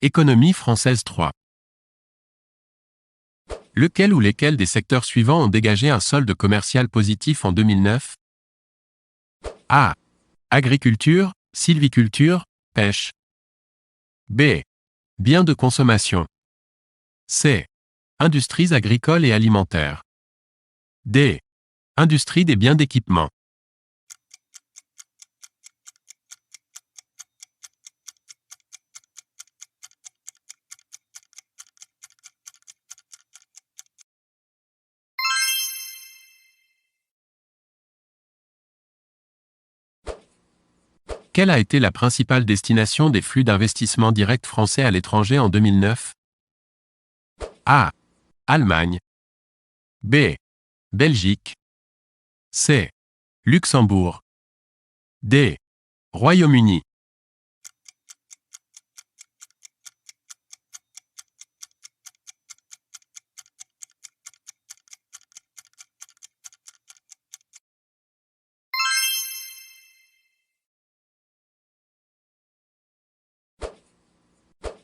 Économie française 3. Lequel ou lesquels des secteurs suivants ont dégagé un solde commercial positif en 2009? A. Agriculture, sylviculture, pêche. B. Biens de consommation. C. Industries agricoles et alimentaires. D. Industrie des biens d'équipement. Quelle a été la principale destination des flux d'investissement directs français à l'étranger en 2009? A. Allemagne. B. Belgique. C. Luxembourg. D. Royaume-Uni.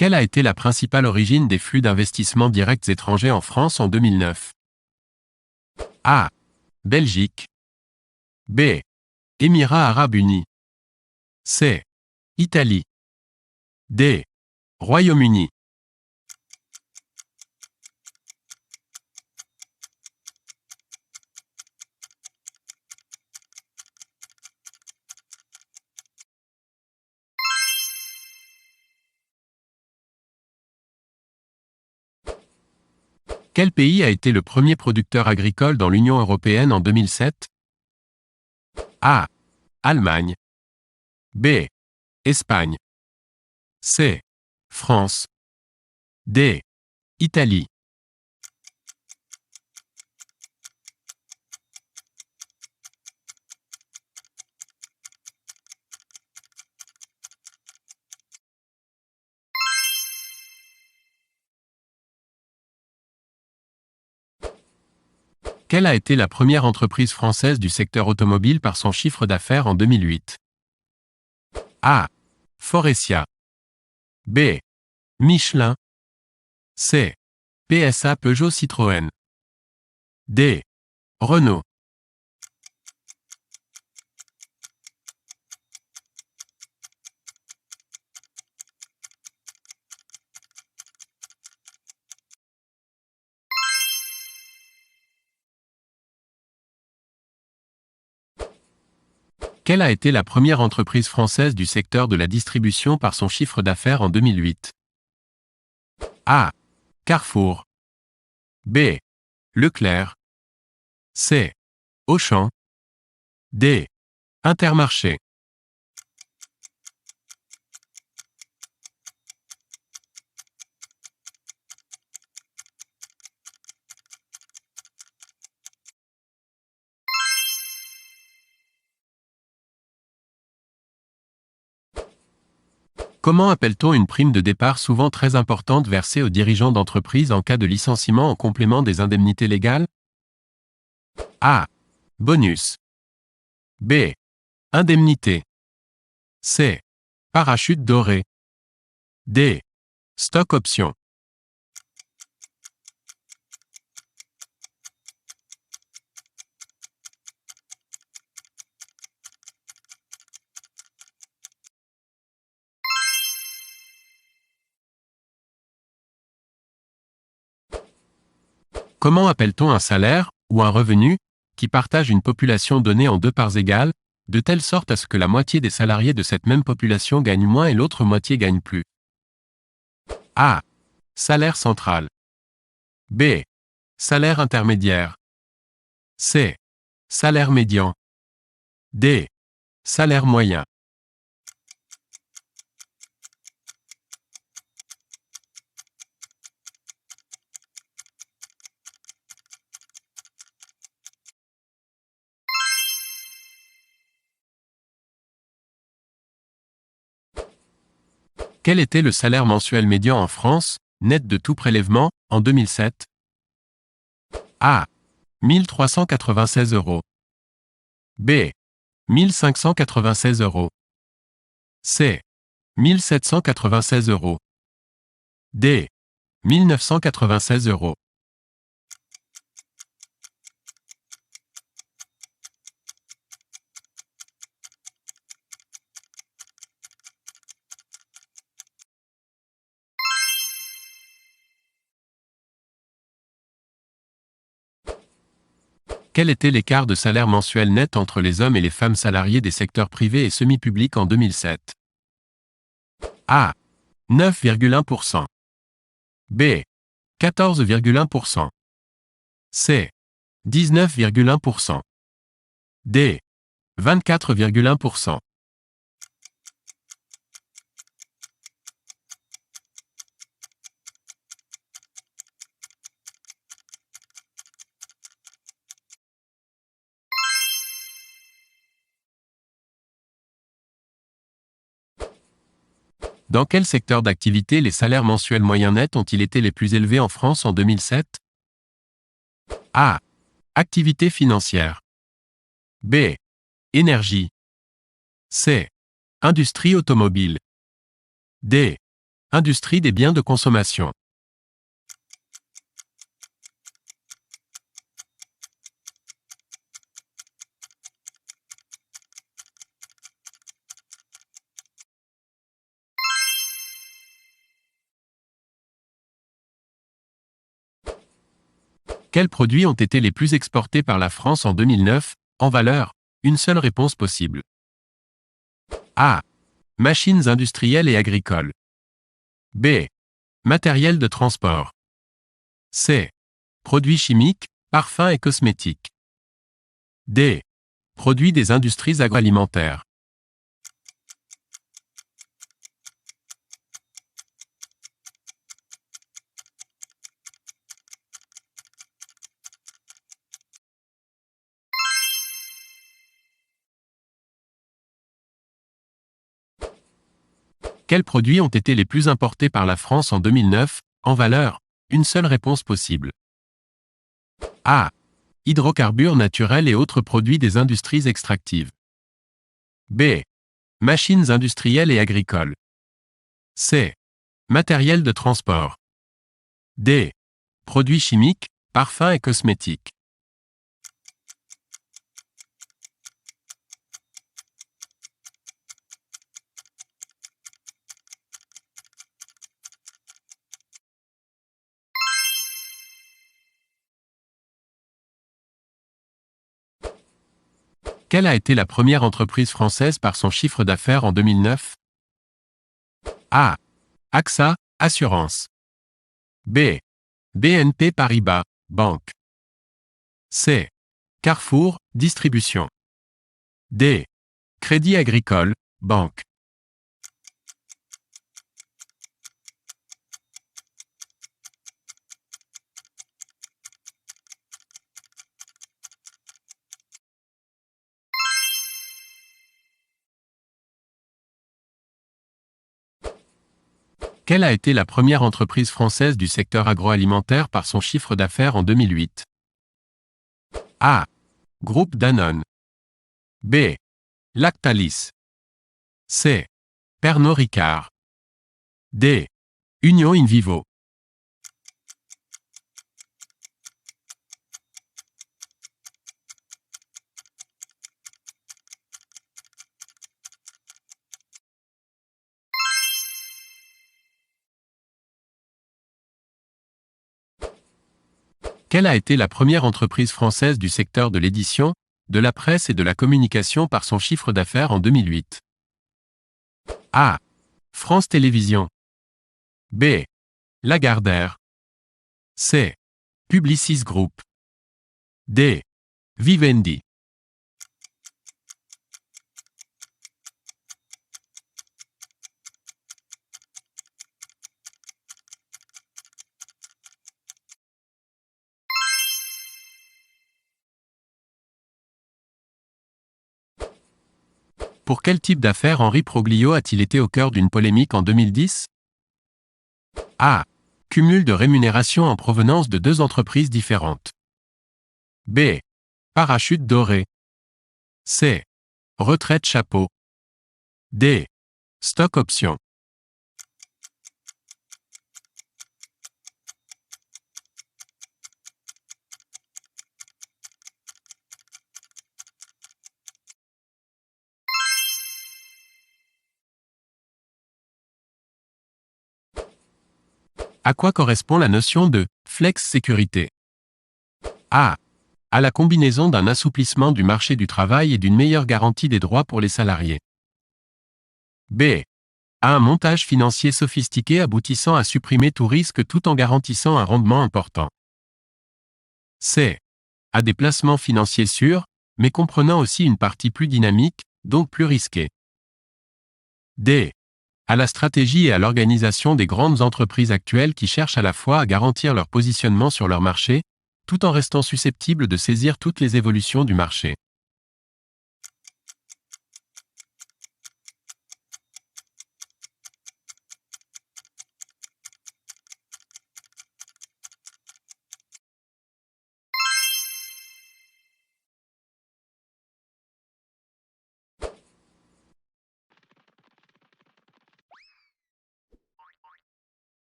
Quelle a été la principale origine des flux d'investissement directs étrangers en France en 2009? A. Belgique. B. Émirats arabes unis. C. Italie. D. Royaume-Uni. Quel pays a été le premier producteur agricole dans l'Union européenne en 2007? A. Allemagne. B. Espagne. C. France. D. Italie. Quelle a été la première entreprise française du secteur automobile par son chiffre d'affaires en 2008? A. Faurecia. B. Michelin. C. PSA Peugeot Citroën. D. Renault. Quelle a été la première entreprise française du secteur de la distribution par son chiffre d'affaires en 2008? A. Carrefour. B. Leclerc. C. Auchan. D. Intermarché. Comment appelle-t-on une prime de départ souvent très importante versée aux dirigeants d'entreprise en cas de licenciement en complément des indemnités légales? A. Bonus. B. Indemnité. C. Parachute doré. D. Stock option. Comment appelle-t-on un salaire, ou un revenu, qui partage une population donnée en deux parts égales, de telle sorte à ce que la moitié des salariés de cette même population gagne moins et l'autre moitié gagne plus? A. Salaire central. B. Salaire intermédiaire. C. Salaire médian. D. Salaire moyen. Quel était le salaire mensuel médian en France, net de tout prélèvement, en 2007? A. 1396 euros. B. 1596 euros. C. 1796 euros. D. 1996 euros. Quel était l'écart de salaire mensuel net entre les hommes et les femmes salariés des secteurs privés et semi-publics en 2007? A. 9,1%. B. 14,1%. C. 19,1%. D. 24,1%. Dans quel secteur d'activité les salaires mensuels moyens nets ont-ils été les plus élevés en France en 2007? A. Activité financière. B. Énergie. C. Industrie automobile. D. Industrie des biens de consommation. Quels produits ont été les plus exportés par la France en 2009, en valeur? Une seule réponse possible. A. Machines industrielles et agricoles. B. Matériel de transport. C. Produits chimiques, parfums et cosmétiques. D. Produits des industries agroalimentaires. Quels produits ont été les plus importés par la France en 2009, en valeur? Une seule réponse possible. A. Hydrocarbures naturels et autres produits des industries extractives. B. Machines industrielles et agricoles. C. Matériel de transport. D. Produits chimiques, parfums et cosmétiques. Quelle a été la première entreprise française par son chiffre d'affaires en 2009? A. AXA, assurance. B. BNP Paribas, banque. C. Carrefour, distribution. D. Crédit agricole, banque. Quelle a été la première entreprise française du secteur agroalimentaire par son chiffre d'affaires en 2008? A. Groupe Danone. B. Lactalis. C. Pernod Ricard. D. Union in vivo. Quelle a été la première entreprise française du secteur de l'édition, de la presse et de la communication par son chiffre d'affaires en 2008? A. France Télévisions. B. Lagardère. C. Publicis Group. D. Vivendi. Pour quel type d'affaires Henri Proglio a-t-il été au cœur d'une polémique en 2010? A. Cumul de rémunération en provenance de deux entreprises différentes. B. Parachute doré. C. Retraite chapeau. D. Stock option. À quoi correspond la notion de flex-sécurité? A. À la combinaison d'un assouplissement du marché du travail et d'une meilleure garantie des droits pour les salariés. B. À un montage financier sophistiqué aboutissant à supprimer tout risque tout en garantissant un rendement important. C. À des placements financiers sûrs, mais comprenant aussi une partie plus dynamique, donc plus risquée. D. À la stratégie et à l'organisation des grandes entreprises actuelles qui cherchent à la fois à garantir leur positionnement sur leur marché, tout en restant susceptibles de saisir toutes les évolutions du marché.